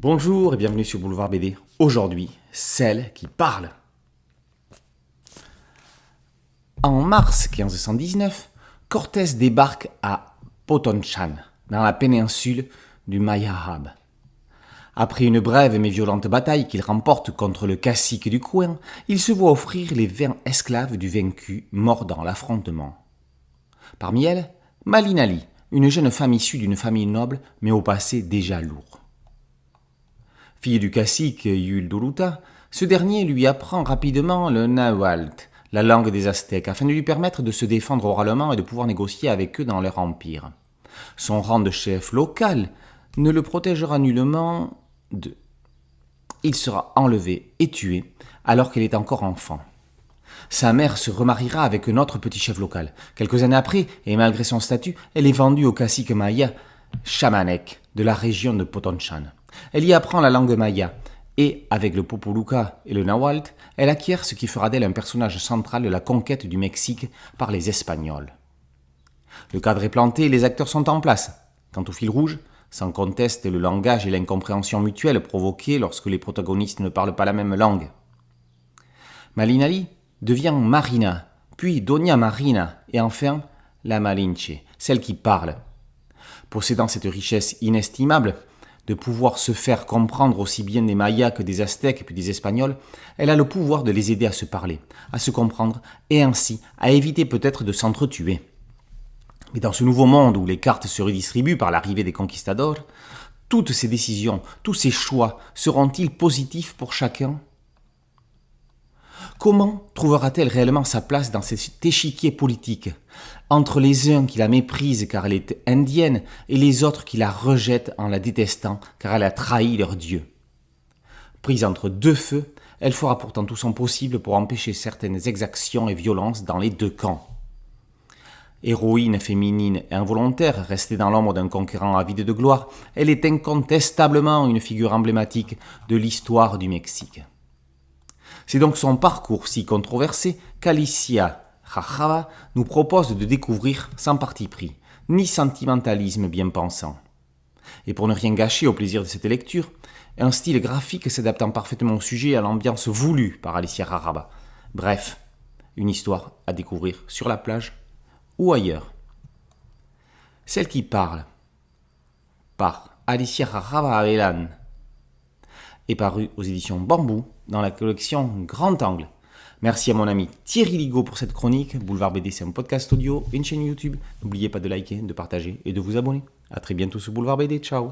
Bonjour et bienvenue sur Boulevard BD. Aujourd'hui, celle qui parle. En mars 1519, Cortés débarque à Potonchan, dans la péninsule du Mayahab. Après une brève mais violente bataille qu'il remporte contre le cacique du coin, il se voit offrir les 20 esclaves du vaincu morts dans l'affrontement. Parmi elles, Malinali, une jeune femme issue d'une famille noble mais au passé déjà lourd. Fille du cacique Yulduluta, ce dernier lui apprend rapidement le Nahuatl, la langue des Aztèques, afin de lui permettre de se défendre oralement et de pouvoir négocier avec eux dans leur empire. Son rang de chef local ne le protégera nullement d'eux. Il sera enlevé et tué alors qu'elle est encore enfant. Sa mère se remariera avec un autre petit chef local. Quelques années après, et malgré son statut, elle est vendue au cacique maya Chamanek de la région de Potonchan. Elle y apprend la langue maya et, avec le Popoluca et le Nahuatl, elle acquiert ce qui fera d'elle un personnage central de la conquête du Mexique par les Espagnols. Le cadre est planté et les acteurs sont en place. Quant au fil rouge, sans conteste le langage et l'incompréhension mutuelle provoqués lorsque les protagonistes ne parlent pas la même langue. Malinali devient Marina, puis Doña Marina et enfin la Malinche, celle qui parle. Possédant cette richesse inestimable, de pouvoir se faire comprendre aussi bien des Mayas que des Aztèques puis des Espagnols, elle a le pouvoir de les aider à se parler, à se comprendre et ainsi à éviter peut-être de s'entretuer. Mais dans ce nouveau monde où les cartes se redistribuent par l'arrivée des conquistadors, toutes ces décisions, tous ces choix seront-ils positifs pour chacun ? Comment trouvera-t-elle réellement sa place dans cet échiquier politique, entre les uns qui la méprisent car elle est indienne et les autres qui la rejettent en la détestant car elle a trahi leur dieu ? Prise entre deux feux, elle fera pourtant tout son possible pour empêcher certaines exactions et violences dans les deux camps. Héroïne féminine et involontaire, restée dans l'ombre d'un conquérant avide de gloire, elle est incontestablement une figure emblématique de l'histoire du Mexique. C'est donc son parcours si controversé qu'Alicia Rajava nous propose de découvrir sans parti pris, ni sentimentalisme bien pensant. Et pour ne rien gâcher au plaisir de cette lecture, un style graphique s'adaptant parfaitement au sujet et à l'ambiance voulue par Alicia Rajava. Bref, une histoire à découvrir sur la plage ou ailleurs. Celle qui parle, par Alicia Rajava Avelan, est paru aux éditions Bambou dans la collection Grand Angle. Merci à mon ami Thierry Ligaud pour cette chronique. Boulevard BD, c'est un podcast audio, une chaîne YouTube. N'oubliez pas de liker, de partager et de vous abonner. A très bientôt sur Boulevard BD. Ciao.